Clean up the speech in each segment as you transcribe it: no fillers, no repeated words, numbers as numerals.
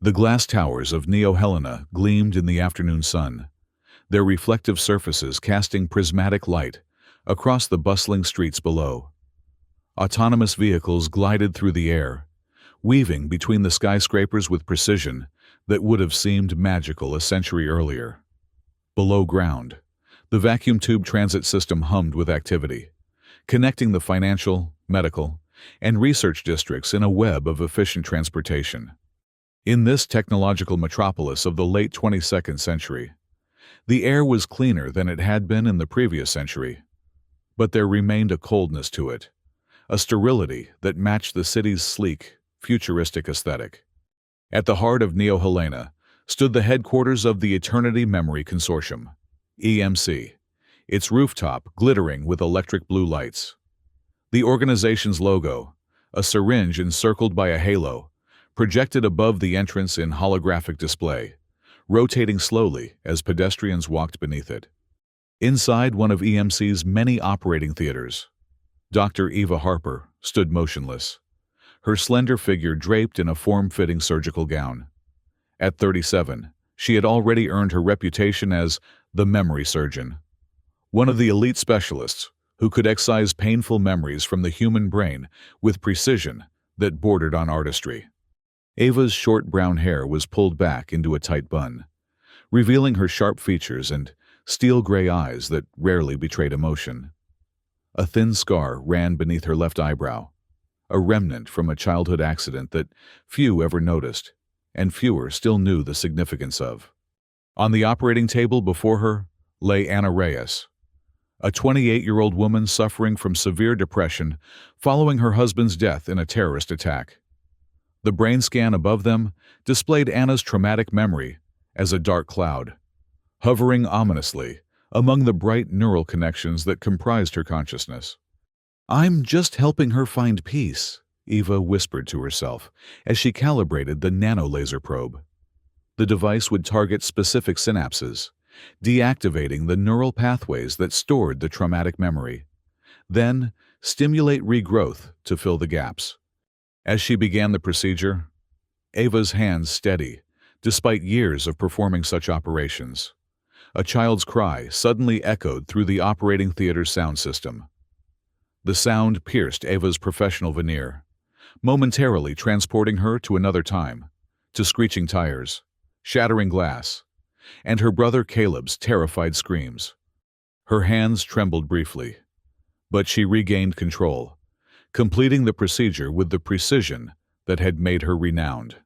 The glass towers of Neo-Helena gleamed in the afternoon sun, their reflective surfaces casting prismatic light across the bustling streets below. Autonomous vehicles glided through the air, weaving between the skyscrapers with precision that would have seemed magical a century earlier. Below ground, the vacuum tube transit system hummed with activity, connecting the financial, medical, and research districts in a web of efficient transportation. In this technological metropolis of the late 22nd century, the air was cleaner than it had been in the previous century, but there remained a coldness to it, a sterility that matched the city's sleek, futuristic aesthetic. At the heart of Neo-Helena stood the headquarters of the Eternity Memory Consortium, EMC, its rooftop glittering with electric blue lights. The organization's logo, a syringe encircled by a halo, projected above the entrance in holographic display, rotating slowly as pedestrians walked beneath it. Inside one of EMC's many operating theaters, Dr. Eva Harper stood motionless, her slender figure draped in a form-fitting surgical gown. At 37, she had already earned her reputation as the memory surgeon, one of the elite specialists who could excise painful memories from the human brain with precision that bordered on artistry. Eva's short brown hair was pulled back into a tight bun, revealing her sharp features and steel-gray eyes that rarely betrayed emotion. A thin scar ran beneath her left eyebrow, a remnant from a childhood accident that few ever noticed, and fewer still knew the significance of. On the operating table before her lay Anna Reyes, a 28-year-old woman suffering from severe depression following her husband's death in a terrorist attack. The brain scan above them displayed Anna's traumatic memory as a dark cloud, hovering ominously among the bright neural connections that comprised her consciousness. "I'm just helping her find peace," Eva whispered to herself as she calibrated the nanolaser probe. The device would target specific synapses, deactivating the neural pathways that stored the traumatic memory, then stimulate regrowth to fill the gaps. As she began the procedure, Eva's hands steady, despite years of performing such operations. A child's cry suddenly echoed through the operating theater's sound system. The sound pierced Eva's professional veneer, momentarily transporting her to another time, to screeching tires, shattering glass, and her brother Caleb's terrified screams. Her hands trembled briefly, but she regained control, completing the procedure with the precision that had made her renowned.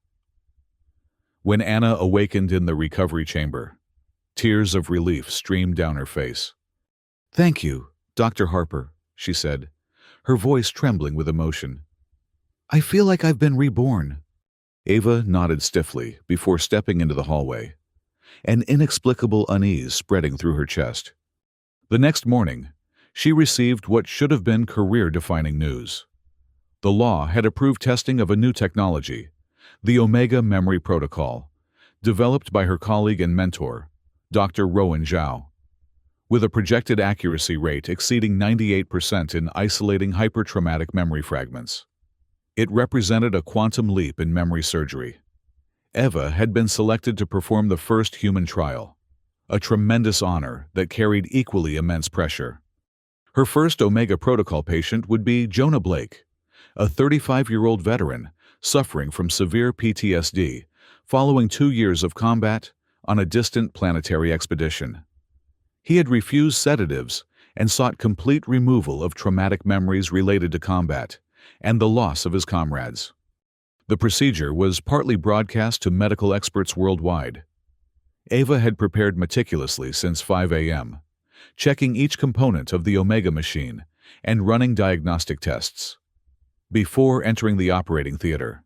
When Anna awakened in the recovery chamber, tears of relief streamed down her face. "Thank you, Dr. Harper," she said, her voice trembling with emotion. "I feel like I've been reborn." Eva nodded stiffly before stepping into the hallway, an inexplicable unease spreading through her chest. The next morning, she received what should have been career-defining news. The law had approved testing of a new technology, the Omega Memory Protocol, developed by her colleague and mentor, Dr. Rowan Zhao. With a projected accuracy rate exceeding 98% in isolating hypertraumatic memory fragments, it represented a quantum leap in memory surgery. Eva had been selected to perform the first human trial, a tremendous honor that carried equally immense pressure. Her first Omega Protocol patient would be Jonah Blake, a 35-year-old veteran suffering from severe PTSD following 2 years of combat on a distant planetary expedition. He had refused sedatives and sought complete removal of traumatic memories related to combat and the loss of his comrades. The procedure was partly broadcast to medical experts worldwide. Eva had prepared meticulously since 5 a.m., checking each component of the Omega machine and running diagnostic tests. Before entering the operating theater,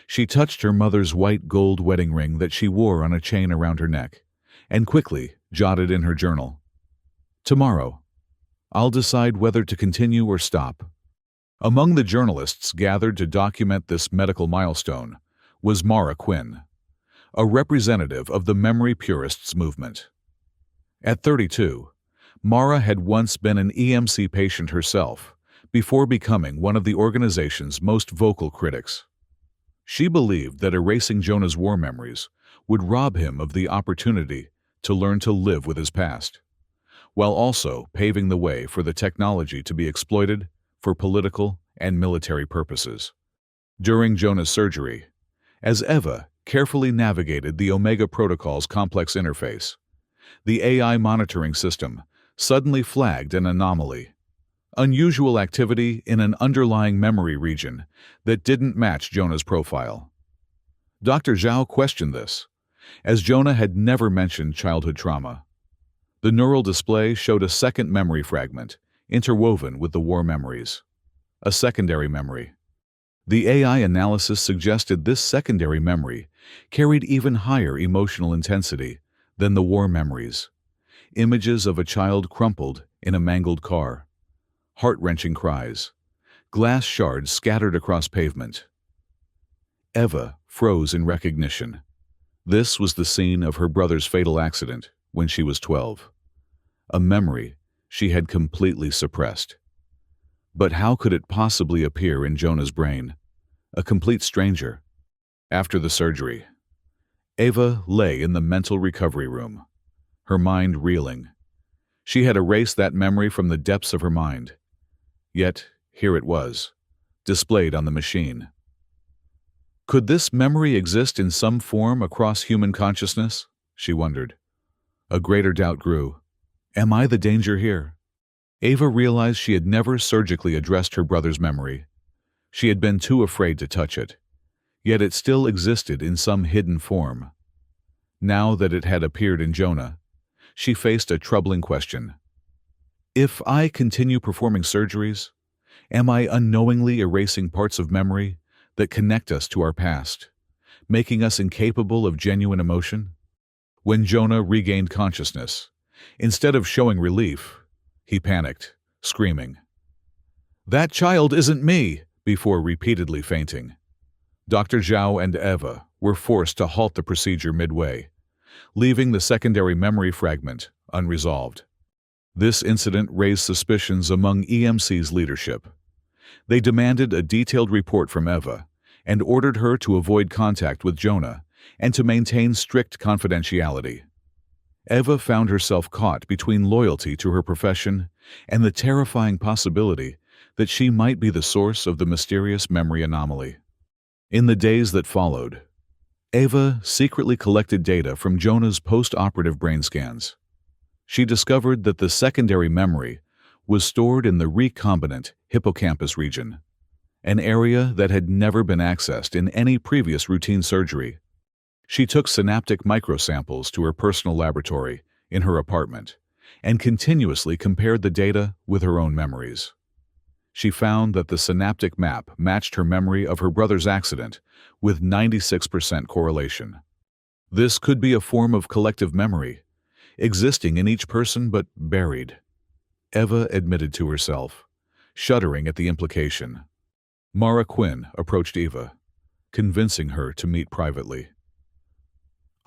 she touched her mother's white gold wedding ring that she wore on a chain around her neck, and quickly jotted in her journal, "Tomorrow, I'll decide whether to continue or stop." Among the journalists gathered to document this medical milestone was Mara Quinn, a representative of the memory purists movement. At 32, Mara had once been an EMC patient herself before becoming one of the organization's most vocal critics. She believed that erasing Jonah's war memories would rob him of the opportunity to learn to live with his past, while also paving the way for the technology to be exploited for political and military purposes. During Jonah's surgery, as Eva carefully navigated the Omega Protocol's complex interface, the AI monitoring system suddenly flagged an anomaly, unusual activity in an underlying memory region that didn't match Jonah's profile. Dr. Zhao questioned this, as Jonah had never mentioned childhood trauma. The neural display showed a second memory fragment, interwoven with the war memories. A secondary memory. The AI analysis suggested this secondary memory carried even higher emotional intensity than the war memories. Images of a child crumpled in a mangled car, heart-wrenching cries, glass shards scattered across pavement. Eva froze in recognition. This was the scene of her brother's fatal accident when she was 12. A memory she had completely suppressed. But how could it possibly appear in Jonah's brain? A complete stranger. After the surgery, Eva lay in the mental recovery room, her mind reeling. She had erased that memory from the depths of her mind. Yet, here it was, displayed on the machine. Could this memory exist in some form across human consciousness? She wondered. A greater doubt grew. Am I the danger here? Eva realized she had never surgically addressed her brother's memory. She had been too afraid to touch it. Yet it still existed in some hidden form. Now that it had appeared in Jonah, she faced a troubling question. If I continue performing surgeries, am I unknowingly erasing parts of memory that connect us to our past, making us incapable of genuine emotion? When Jonah regained consciousness, instead of showing relief, he panicked, screaming, "That child isn't me!" before repeatedly fainting. Dr. Zhao and Eva were forced to halt the procedure midway, leaving the secondary memory fragment unresolved. This incident raised suspicions among EMC's leadership. They demanded a detailed report from Eva and ordered her to avoid contact with Jonah and to maintain strict confidentiality. Eva found herself caught between loyalty to her profession and the terrifying possibility that she might be the source of the mysterious memory anomaly. In the days that followed, Eva secretly collected data from Jonah's post-operative brain scans. She discovered that the secondary memory was stored in the recombinant hippocampus region, an area that had never been accessed in any previous routine surgery. She took synaptic microsamples to her personal laboratory in her apartment and continuously compared the data with her own memories. She found that the synaptic map matched her memory of her brother's accident with 96% correlation. This could be a form of collective memory, existing in each person but buried, Eva admitted to herself, shuddering at the implication. Mara Quinn approached Eva, convincing her to meet privately.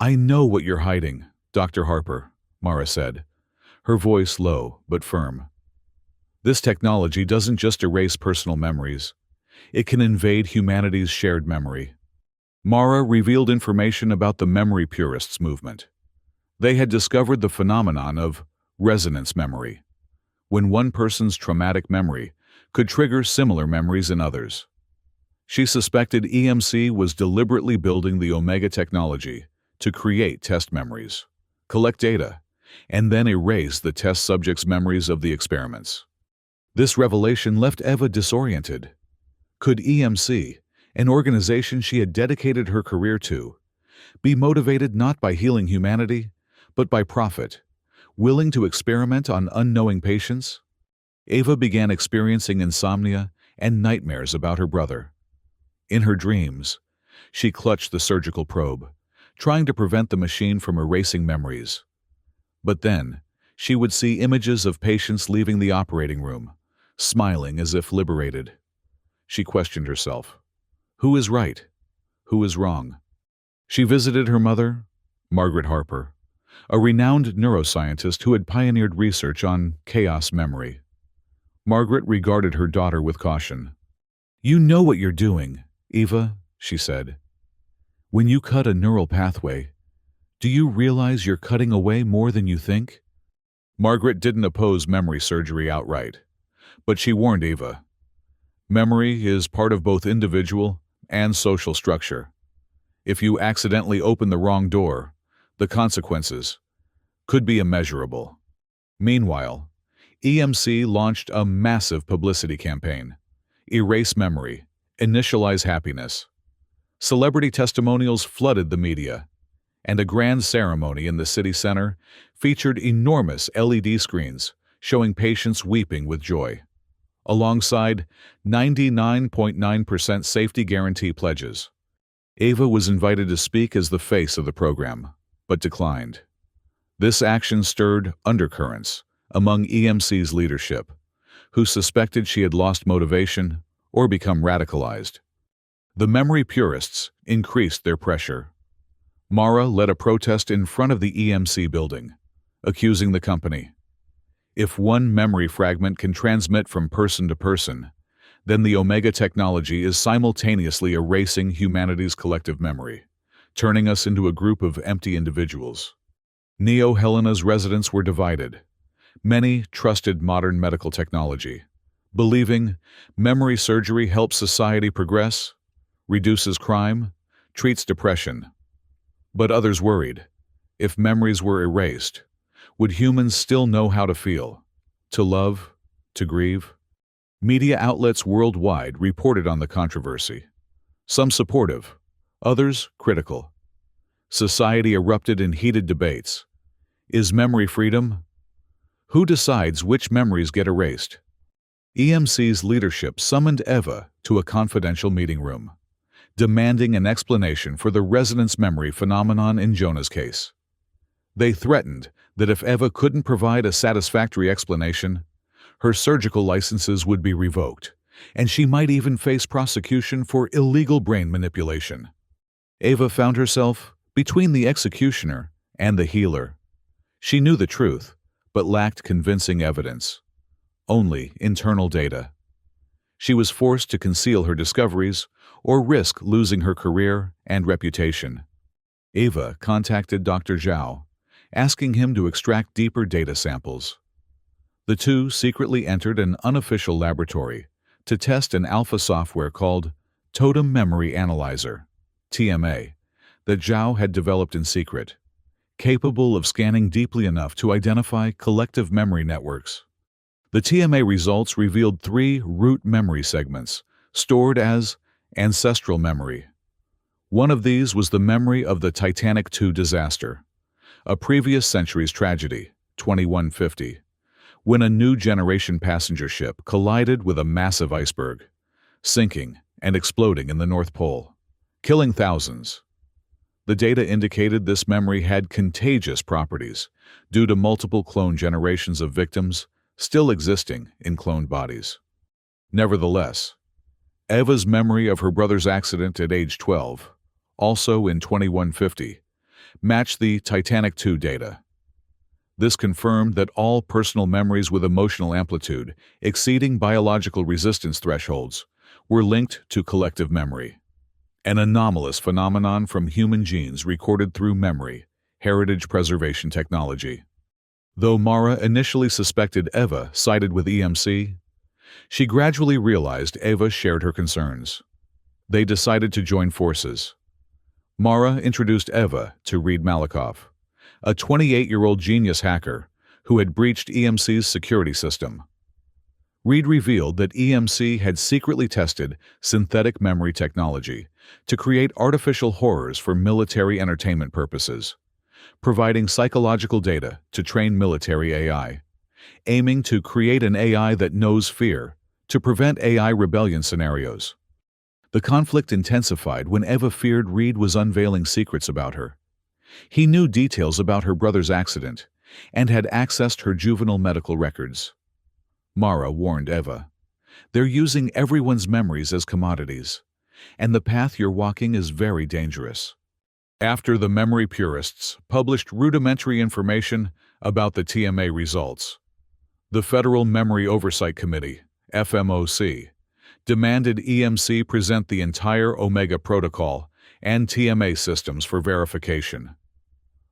"I know what you're hiding, Dr. Harper," Mara said, her voice low but firm. "This technology doesn't just erase personal memories. It can invade humanity's shared memory." Mara revealed information about the memory purists movement. They had discovered the phenomenon of resonance memory, when one person's traumatic memory could trigger similar memories in others. She suspected EMC was deliberately building the Omega technology to create test memories, collect data, and then erase the test subjects' memories of the experiments. This revelation left Eva disoriented. Could EMC, an organization she had dedicated her career to, be motivated not by healing humanity, but by profit, willing to experiment on unknowing patients? Eva began experiencing insomnia and nightmares about her brother. In her dreams, she clutched the surgical probe, trying to prevent the machine from erasing memories. But then, she would see images of patients leaving the operating room, smiling as if liberated. She questioned herself. Who is right? Who is wrong? She visited her mother, Margaret Harper, a renowned neuroscientist who had pioneered research on chaos memory. Margaret regarded her daughter with caution. "You know what you're doing, Eva," she said. "When you cut a neural pathway, do you realize you're cutting away more than you think?" Margaret didn't oppose memory surgery outright, but she warned Eva. Memory is part of both individual and social structure. If you accidentally open the wrong door, the consequences could be immeasurable. Meanwhile, EMC launched a massive publicity campaign. Erase memory, initialize happiness. Celebrity testimonials flooded the media, and a grand ceremony in the city center featured enormous LED screens showing patients weeping with joy, alongside 99.9% safety guarantee pledges. Eva was invited to speak as the face of the program, but declined. This action stirred undercurrents among EMC's leadership, who suspected she had lost motivation or become radicalized. The memory purists increased their pressure. Mara led a protest in front of the EMC building, accusing the company. If one memory fragment can transmit from person to person, then the Omega technology is simultaneously erasing humanity's collective memory, turning us into a group of empty individuals. Neo Helena's residents were divided. Many trusted modern medical technology, believing memory surgery helps society progress, reduces crime, treats depression. But others worried, if memories were erased, would humans still know how to feel, to love, to grieve? Media outlets worldwide reported on the controversy, some supportive, others critical. Society erupted in heated debates. Is memory freedom? Who decides which memories get erased? EMC's leadership summoned Eva to a confidential meeting room, demanding an explanation for the resonance memory phenomenon in Jonah's case. They threatened that if Eva couldn't provide a satisfactory explanation, her surgical licenses would be revoked, and she might even face prosecution for illegal brain manipulation. Eva found herself between the executioner and the healer. She knew the truth, but lacked convincing evidence. Only internal data. She was forced to conceal her discoveries or risk losing her career and reputation. Eva contacted Dr. Zhao, asking him to extract deeper data samples. The two secretly entered an unofficial laboratory to test an alpha software called Totem Memory Analyzer, TMA, that Zhao had developed in secret, capable of scanning deeply enough to identify collective memory networks. The TMA results revealed 3 root memory segments, stored as ancestral memory. One of these was the memory of the Titanic II disaster, a previous century's tragedy, 2150, when a new generation passenger ship collided with a massive iceberg, sinking and exploding in the North Pole, killing thousands. The data indicated this memory had contagious properties due to multiple clone generations of victims still existing in cloned bodies. Nevertheless, Eva's memory of her brother's accident at age 12, also in 2150, matched the Titanic II data. This confirmed that all personal memories with emotional amplitude exceeding biological resistance thresholds were linked to collective memory, an anomalous phenomenon from human genes recorded through memory, heritage preservation technology. Though Mara initially suspected Eva sided with EMC, she gradually realized Eva shared her concerns. They decided to join forces. Mara introduced Eva to Reid Malakoff, a 28-year-old genius hacker who had breached EMC's security system. Reid revealed that EMC had secretly tested synthetic memory technology to create artificial horrors for military entertainment purposes, providing psychological data to train military AI, aiming to create an AI that knows fear to prevent AI rebellion scenarios. The conflict intensified when Eva feared Reid was unveiling secrets about her. He knew details about her brother's accident and had accessed her juvenile medical records. Mara warned Eva, "They're using everyone's memories as commodities, and the path you're walking is very dangerous." After the memory purists published rudimentary information about the TMA results, the Federal Memory Oversight Committee, FMOC, demanded EMC present the entire Omega protocol and TMA systems for verification.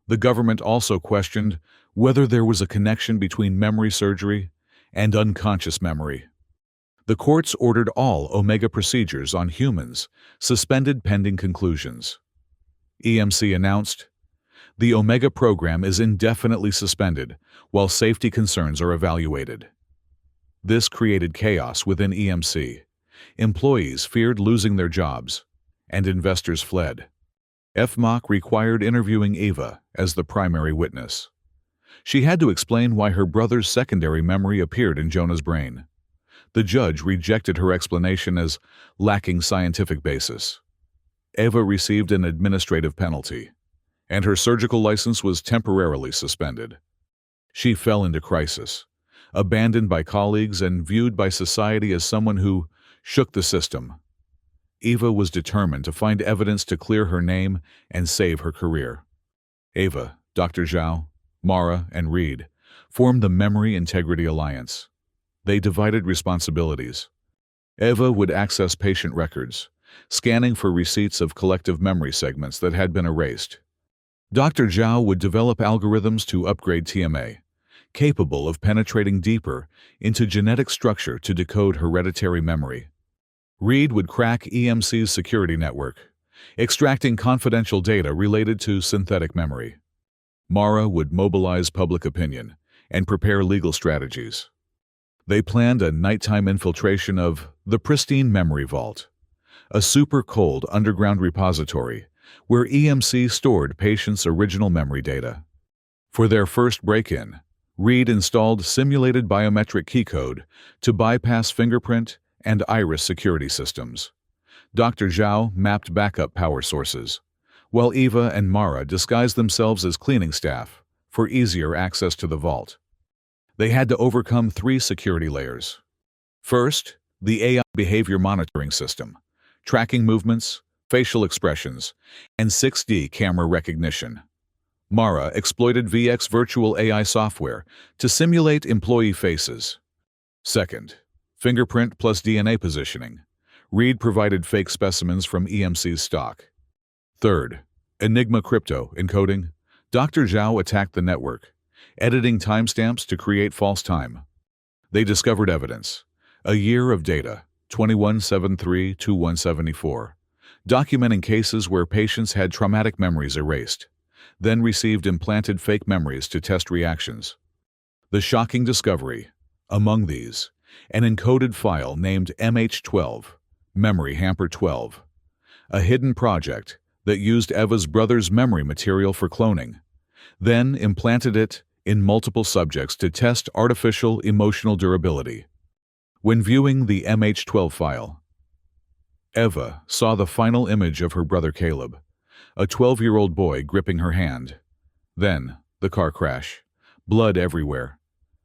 The government also questioned whether there was a connection between memory surgery and unconscious memory. The courts ordered all Omega procedures on humans suspended pending conclusions. EMC announced, "The Omega program is indefinitely suspended while safety concerns are evaluated." This created chaos within EMC. Employees feared losing their jobs, and investors fled. FMOC required interviewing Eva as the primary witness. She had to explain why her brother's secondary memory appeared in Jonah's brain. The judge rejected her explanation as lacking scientific basis. Eva received an administrative penalty, and her surgical license was temporarily suspended. She fell into crisis, abandoned by colleagues and viewed by society as someone who shook the system. Eva was determined to find evidence to clear her name and save her career. Eva, Dr. Zhao, Mara, and Reed formed the Memory Integrity Alliance. They divided responsibilities. Eva would access patient records, scanning for receipts of collective memory segments that had been erased. Dr. Zhao would develop algorithms to upgrade TMA, capable of penetrating deeper into genetic structure to decode hereditary memory. Reed would crack EMC's security network, extracting confidential data related to synthetic memory. Mara would mobilize public opinion and prepare legal strategies. They planned a nighttime infiltration of the Pristine Memory Vault, a super-cold underground repository where EMC stored patients' original memory data. For their first break-in, Reed installed simulated biometric key code to bypass fingerprint and iris security systems. Dr. Zhao mapped backup power sources, while Eva and Mara disguised themselves as cleaning staff for easier access to the vault. They had to overcome 3 security layers. First, the AI behavior monitoring system, tracking movements, facial expressions, and 6D camera recognition. Mara exploited VX virtual AI software to simulate employee faces. Second, fingerprint plus DNA positioning. Reed provided fake specimens from EMC's stock. Third, Enigma crypto encoding. Dr. Zhao attacked the network, editing timestamps to create false time. They discovered evidence, a year of data, 2173-2174, documenting cases where patients had traumatic memories erased, then received implanted fake memories to test reactions. The shocking discovery, among these, an encoded file named MH12, Memory Hamper 12, a hidden project that used Eva's brother's memory material for cloning, then implanted it in multiple subjects to test artificial emotional durability. When viewing the MH12 file, Eva saw the final image of her brother Caleb, a 12-year-old boy gripping her hand. Then, the car crash, blood everywhere,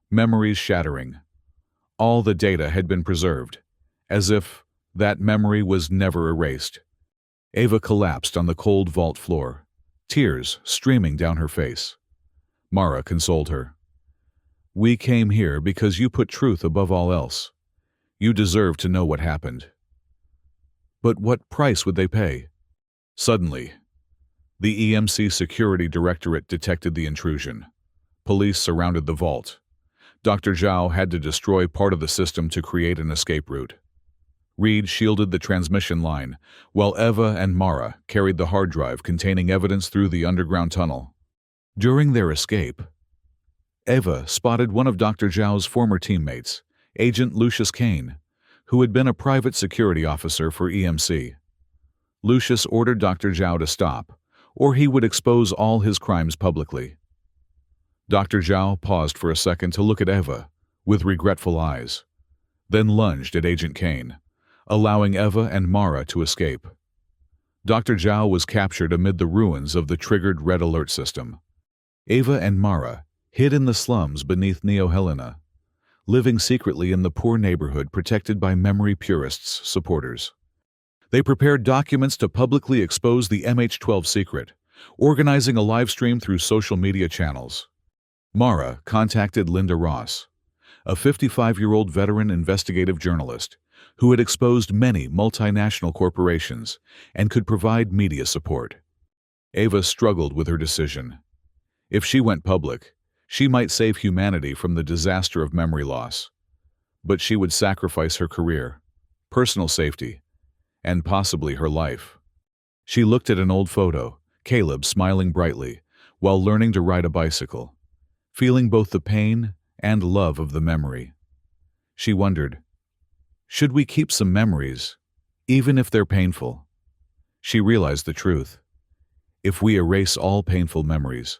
memories shattering. All the data had been preserved, as if that memory was never erased. Eva collapsed on the cold vault floor, tears streaming down her face. Mara consoled her. "We came here because you put truth above all else. You deserve to know what happened." But what price would they pay? Suddenly, the EMC Security Directorate detected the intrusion. Police surrounded the vault. Dr. Zhao had to destroy part of the system to create an escape route. Reed shielded the transmission line, while Eva and Mara carried the hard drive containing evidence through the underground tunnel. During their escape, Eva spotted one of Dr. Zhao's former teammates, Agent Lucius Kane, who had been a private security officer for EMC. Lucius ordered Dr. Zhao to stop, or he would expose all his crimes publicly. Dr. Zhao paused for a second to look at Eva, with regretful eyes, then lunged at Agent Kane, allowing Eva and Mara to escape. Dr. Zhao was captured amid the ruins of the triggered red alert system. Eva and Mara hid in the slums beneath Neo Helena, living secretly in the poor neighborhood protected by memory purists' supporters. They prepared documents to publicly expose the MH12 secret, organizing a live stream through social media channels. Mara contacted Linda Ross, a 55-year-old veteran investigative journalist, who had exposed many multinational corporations and could provide media support. Ava struggled with her decision. If she went public, she might save humanity from the disaster of memory loss. But she would sacrifice her career, personal safety, and possibly her life. She looked at an old photo, Caleb smiling brightly, while learning to ride a bicycle, feeling both the pain and love of the memory. She wondered, should we keep some memories, even if they're painful? She realized the truth. If we erase all painful memories,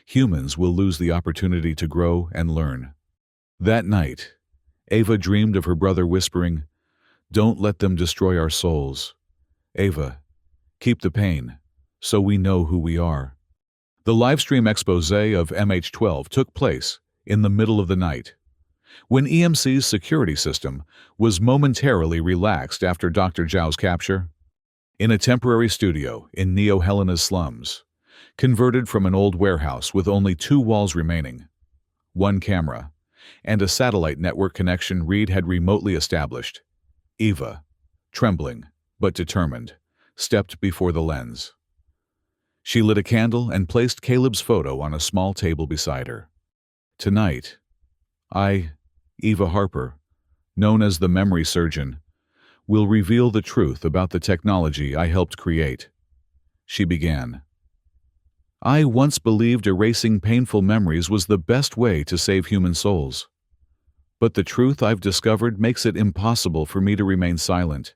humans will lose the opportunity to grow and learn. That night, Ava dreamed of her brother whispering, "Don't let them destroy our souls. Ava, keep the pain, so we know who we are." The livestream expose of MH12 took place in the middle of the night, when EMC's security system was momentarily relaxed after Dr. Zhao's capture. In a temporary studio in Neo-Helena's slums, converted from an old warehouse with only 2 walls remaining, 1 camera, and a satellite network connection Reed had remotely established, Eva, trembling but determined, stepped before the lens. She lit a candle and placed Caleb's photo on a small table beside her. "Tonight, I, Eva Harper, known as the Memory Surgeon, will reveal the truth about the technology I helped create," she began. "I once believed erasing painful memories was the best way to save human souls. But the truth I've discovered makes it impossible for me to remain silent."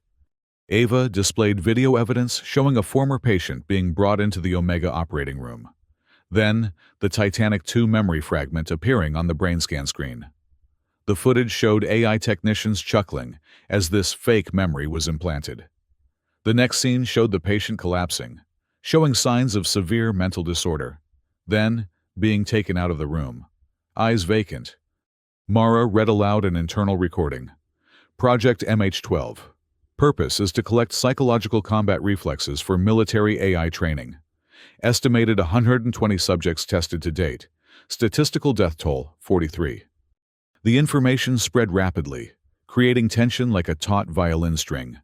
Ava displayed video evidence showing a former patient being brought into the Omega operating room. Then, the Titanic II memory fragment appearing on the brain scan screen. The footage showed AI technicians chuckling as this fake memory was implanted. The next scene showed the patient collapsing, showing signs of severe mental disorder. Then, being taken out of the room, eyes vacant. Mara read aloud an internal recording. "Project MH12. Purpose is to collect psychological combat reflexes for military AI training. Estimated 120 subjects tested to date. Statistical death toll, 43. The information spread rapidly, creating tension like a taut violin string.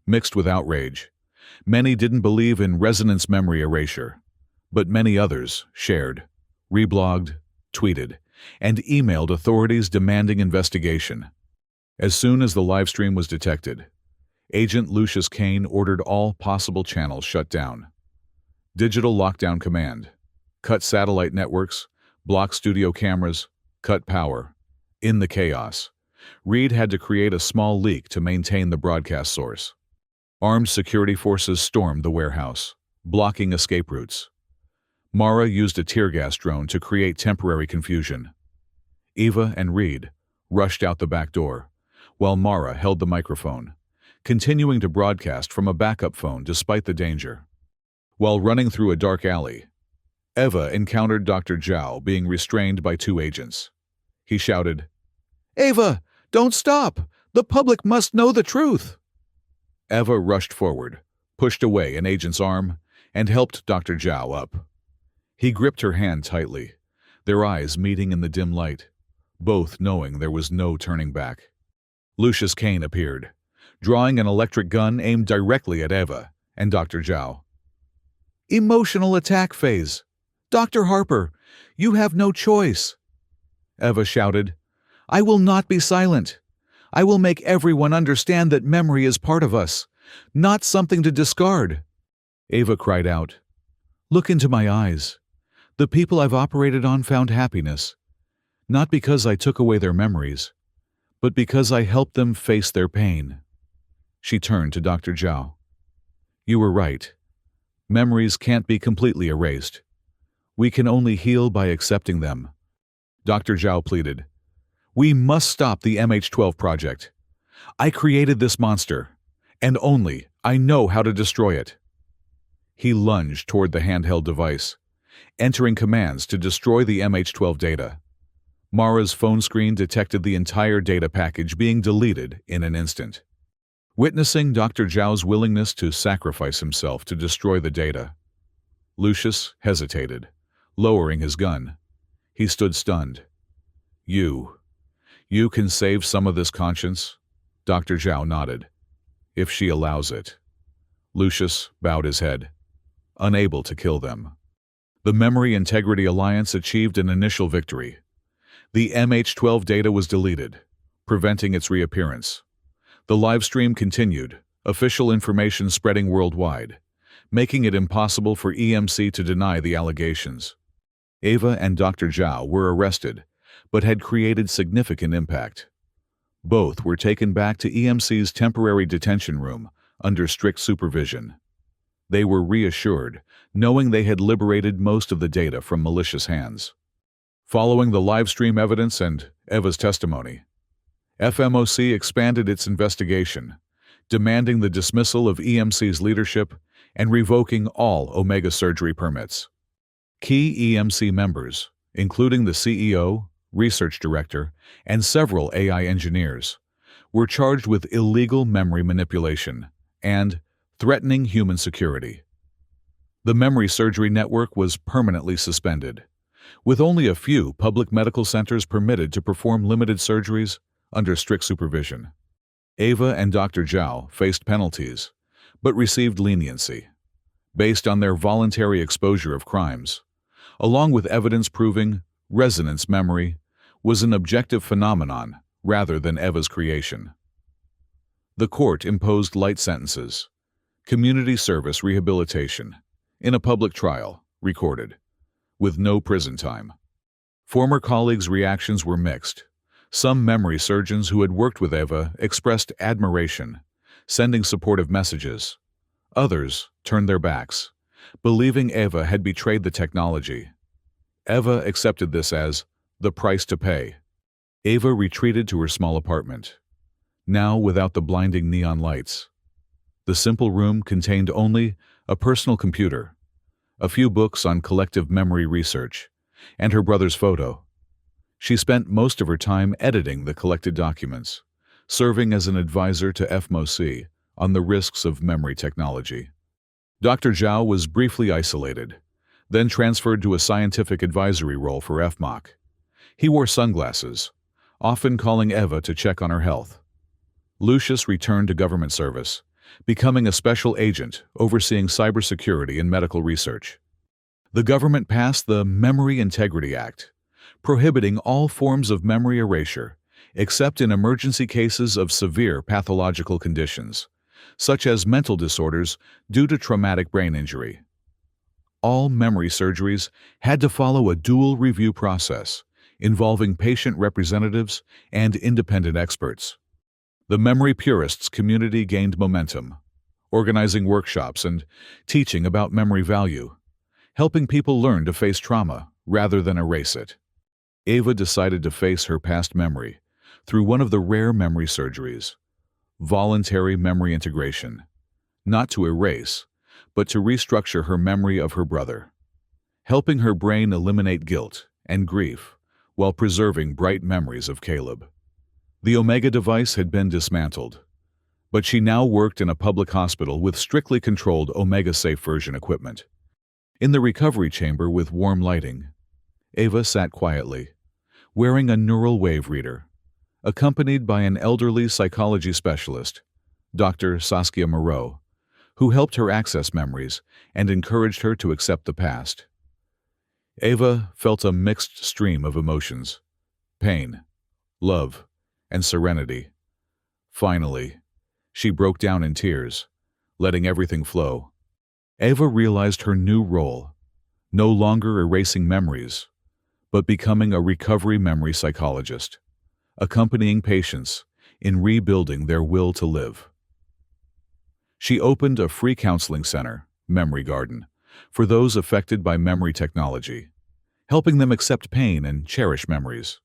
Mixed with outrage. Many didn't believe in resonance memory erasure, but many others shared, reblogged, tweeted, and emailed authorities demanding investigation. As soon as the livestream was detected, Agent Lucius Kane ordered all possible channels shut down. Digital lockdown command. Cut satellite networks, block studio cameras, cut power. In the chaos, Reed had to create a small leak to maintain the broadcast source. Armed security forces stormed the warehouse, blocking escape routes. Mara used a tear gas drone to create temporary confusion. Eva and Reed rushed out the back door, while Mara held the microphone, continuing to broadcast from a backup phone despite the danger. While running through a dark alley, Eva encountered Dr. Zhao being restrained by 2 agents. He shouted, "Eva, don't stop! The public must know the truth!" Eva rushed forward, pushed away an agent's arm, and helped Dr. Zhao up. He gripped her hand tightly, their eyes meeting in the dim light, both knowing there was no turning back. Lucius Kane appeared, drawing an electric gun aimed directly at Eva and Dr. Zhao. "Emotional attack phase. Dr. Harper, you have no choice." Eva shouted, "I will not be silent. I will make everyone understand that memory is part of us, not something to discard." Eva cried out, "Look into my eyes. The people I've operated on found happiness, not because I took away their memories, but because I helped them face their pain." She turned to Dr. Zhao. "You were right. Memories can't be completely erased. We can only heal by accepting them." Dr. Zhao pleaded, "We must stop the MH12 project. I created this monster, and only I know how to destroy it." He lunged toward the handheld device, entering commands to destroy the MH12 data. Mara's phone screen detected the entire data package being deleted in an instant. Witnessing Dr. Zhao's willingness to sacrifice himself to destroy the data, Lucius hesitated, lowering his gun. He stood stunned. You can save some of this conscience?" Dr. Zhao nodded. If she allows it. Lucius bowed his head, unable to kill them. The Memory Integrity Alliance achieved an initial victory. The MH12 data was deleted, preventing its reappearance. The livestream continued, official information spreading worldwide, making it impossible for EMC to deny the allegations. Ava and Dr. Zhao were arrested, but had created significant impact. Both were taken back to EMC's temporary detention room under strict supervision. They were reassured, knowing they had liberated most of the data from malicious hands. Following the livestream evidence and Eva's testimony, FMOC expanded its investigation, demanding the dismissal of EMC's leadership and revoking all Omega surgery permits. Key EMC members, including the CEO, research director, and several AI engineers, were charged with illegal memory manipulation and threatening human security. The memory surgery network was permanently suspended, with only a few public medical centers permitted to perform limited surgeries under strict supervision. Ava and Dr. Zhao faced penalties, but received leniency, based on their voluntary exposure of crimes, along with evidence proving resonance memory was an objective phenomenon rather than Eva's creation. The court imposed light sentences, community service rehabilitation, in a public trial, recorded, with no prison time. Former colleagues' reactions were mixed. Some memory surgeons who had worked with Eva expressed admiration, sending supportive messages. Others turned their backs, believing Eva had betrayed the technology. Eva accepted this as the price to pay. Eva retreated to her small apartment, now without the blinding neon lights. The simple room contained only a personal computer, a few books on collective memory research, and her brother's photo. She spent most of her time editing the collected documents, serving as an advisor to FMOC on the risks of memory technology. Dr. Zhao was briefly isolated, then transferred to a scientific advisory role for FMOC. He wore sunglasses, often calling Eva to check on her health. Lucius returned to government service, becoming a special agent overseeing cybersecurity and medical research. The government passed the Memory Integrity Act, prohibiting all forms of memory erasure, except in emergency cases of severe pathological conditions, such as mental disorders due to traumatic brain injury. All memory surgeries had to follow a dual review process involving patient representatives and independent experts. The memory purists community gained momentum, organizing workshops and teaching about memory value, helping people learn to face trauma rather than erase it. Ava decided to face her past memory through one of the rare memory surgeries, voluntary memory integration, not to erase, but to restructure her memory of her brother, helping her brain eliminate guilt and grief while preserving bright memories of Caleb. The Omega device had been dismantled, but she now worked in a public hospital with strictly controlled Omega-safe version equipment. In the recovery chamber with warm lighting, Ava sat quietly, wearing a neural wave reader, accompanied by an elderly psychology specialist, Dr. Saskia Moreau, who helped her access memories and encouraged her to accept the past. Ava felt a mixed stream of emotions: pain, love, and serenity. Finally, she broke down in tears, letting everything flow. Ava realized her new role, no longer erasing memories, but becoming a recovery memory psychologist, accompanying patients in rebuilding their will to live. She opened a free counseling center, Memory Garden, for those affected by memory technology, helping them accept pain and cherish memories.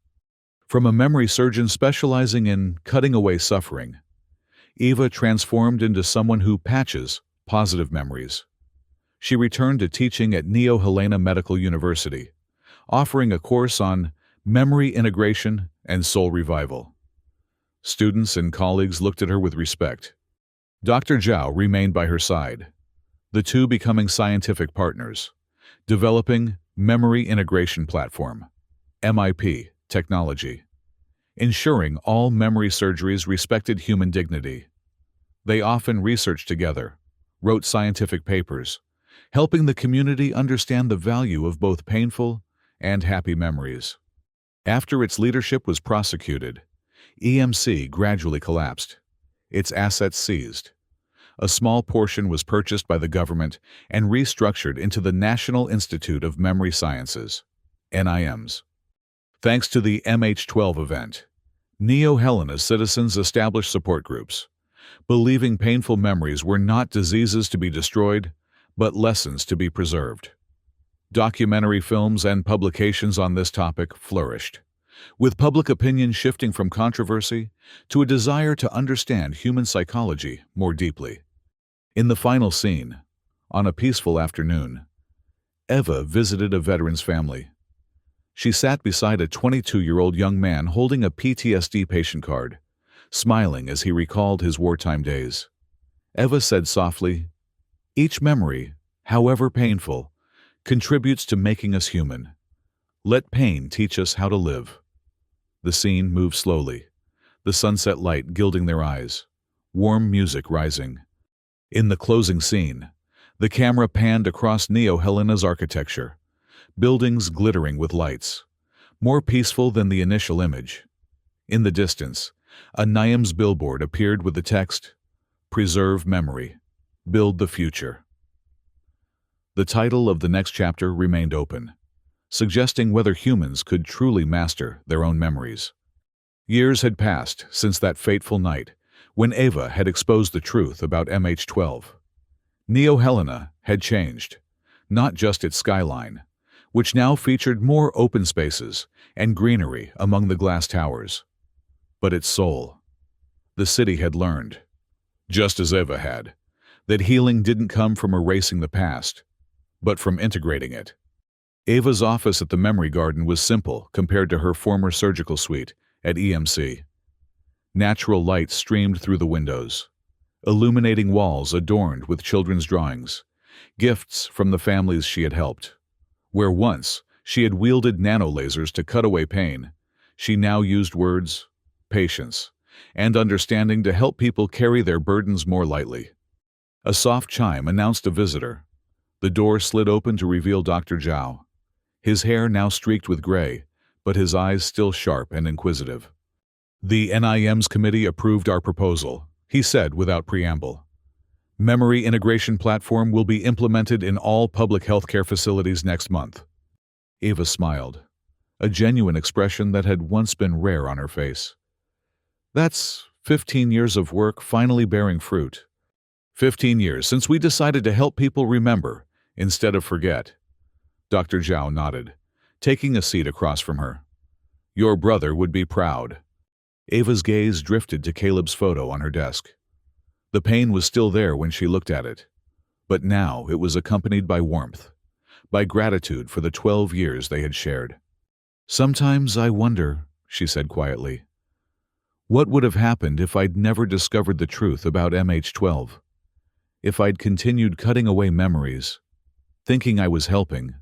From a memory surgeon specializing in cutting away suffering, Eva transformed into someone who patches positive memories. She returned to teaching at Neo Helena Medical University, offering a course on memory integration and soul revival. Students and colleagues looked at her with respect. Dr. Zhao remained by her side, the two becoming scientific partners, developing Memory Integration Platform, MIP, technology. ensuring all memory surgeries respected human dignity. They often researched together, wrote scientific papers, helping the community understand the value of both painful and happy memories. After its leadership was prosecuted, EMC gradually collapsed, its assets seized. A small portion was purchased by the government and restructured into the National Institute of Memory Sciences, NIMS. Thanks to the MH12 event, Neo-Helena citizens established support groups, believing painful memories were not diseases to be destroyed, but lessons to be preserved. Documentary films and publications on this topic flourished, with public opinion shifting from controversy to a desire to understand human psychology more deeply. In the final scene, on a peaceful afternoon, Eva visited a veteran's family. She sat beside a 22-year-old young man holding a PTSD patient card, smiling as he recalled his wartime days. Eva said softly, "Each memory, however painful, contributes to making us human. Let pain teach us how to live." The scene moved slowly, the sunset light gilding their eyes, warm music rising. In the closing scene, the camera panned across Neo-Helena's architecture, buildings glittering with lights, more peaceful than the initial image. In the distance, a NIMS billboard appeared with the text, "Preserve memory, build the future." The title of the next chapter remained open, suggesting whether humans could truly master their own memories. Years had passed since that fateful night when Eva had exposed the truth about MH12. Neo-Helena had changed, not just its skyline, which now featured more open spaces and greenery among the glass towers, but its soul. The city had learned, just as Eva had, that healing didn't come from erasing the past, but from integrating it. Eva's office at the Memory Garden was simple compared to her former surgical suite at EMC. Natural light streamed through the windows, illuminating walls adorned with children's drawings, gifts from the families she had helped. Where once she had wielded nanolasers to cut away pain, she now used words, patience, and understanding to help people carry their burdens more lightly. A soft chime announced a visitor. The door slid open to reveal Dr. Zhao. His hair now streaked with gray, but his eyes still sharp and inquisitive. "The NIMS committee approved our proposal," he said without preamble. "Memory integration platform will be implemented in all public healthcare facilities next month." Eva smiled, a genuine expression that had once been rare on her face. "That's 15 years of work finally bearing fruit. 15 years since we decided to help people remember instead of forget." Dr. Zhao nodded, taking a seat across from her. "Your brother would be proud." Eva's gaze drifted to Caleb's photo on her desk. The pain was still there when she looked at it, but now it was accompanied by warmth, by gratitude for the 12 years they had shared. "Sometimes I wonder," she said quietly, "what would have happened if I'd never discovered the truth about MH12? If I'd continued cutting away memories, thinking I was helping."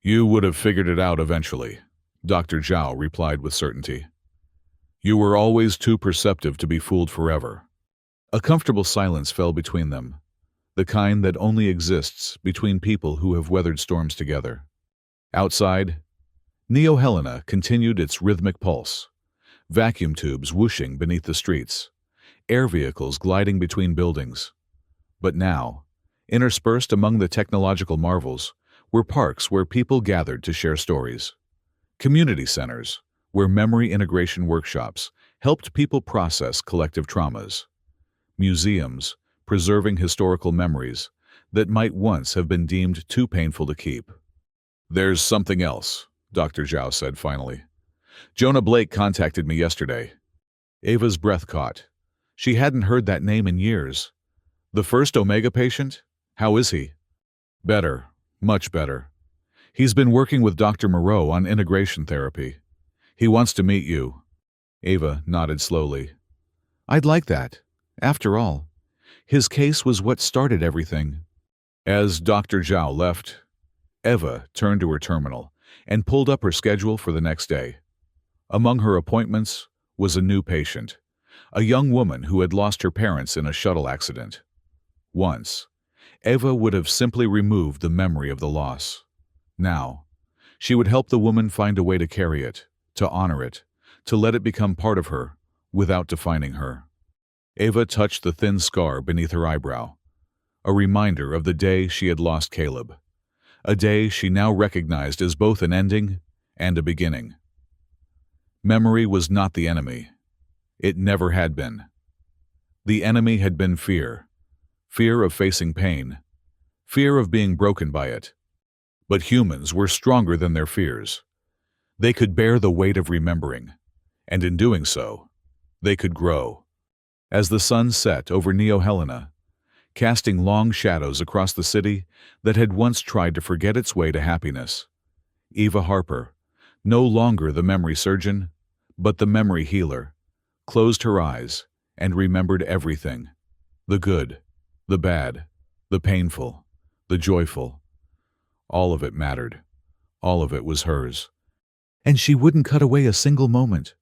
"You would have figured it out eventually," Dr. Zhao replied with certainty. "You were always too perceptive to be fooled forever." A comfortable silence fell between them, the kind that only exists between people who have weathered storms together. Outside, Neo-Helena continued its rhythmic pulse, vacuum tubes whooshing beneath the streets, air vehicles gliding between buildings. But now, interspersed among the technological marvels, were parks where people gathered to share stories, community centers where memory integration workshops helped people process collective traumas, museums preserving historical memories that might once have been deemed too painful to keep. "There's something else," Dr. Zhao said finally. "Jonah Blake contacted me yesterday." Eva's breath caught. She hadn't heard that name in years. "The first Omega patient? How is he?" "Better, much better. He's been working with Dr. Moreau on integration therapy. He wants to meet you." Eva nodded slowly. "I'd like that. After all, his case was what started everything." As Dr. Zhao left, Eva turned to her terminal and pulled up her schedule for the next day. Among her appointments was a new patient, a young woman who had lost her parents in a shuttle accident. Once, Eva would have simply removed the memory of the loss. Now, she would help the woman find a way to carry it, to honor it, to let it become part of her, without defining her. Eva touched the thin scar beneath her eyebrow, a reminder of the day she had lost Caleb, a day she now recognized as both an ending and a beginning. Memory was not the enemy. It never had been. The enemy had been fear, fear of facing pain, fear of being broken by it. But humans were stronger than their fears. They could bear the weight of remembering, and in doing so, they could grow. As the sun set over Neo Helena, casting long shadows across the city that had once tried to forget its way to happiness, Eva Harper, no longer the memory surgeon, but the memory healer, closed her eyes and remembered everything. The good, the bad, the painful, the joyful. All of it mattered. All of it was hers. And she wouldn't cut away a single moment.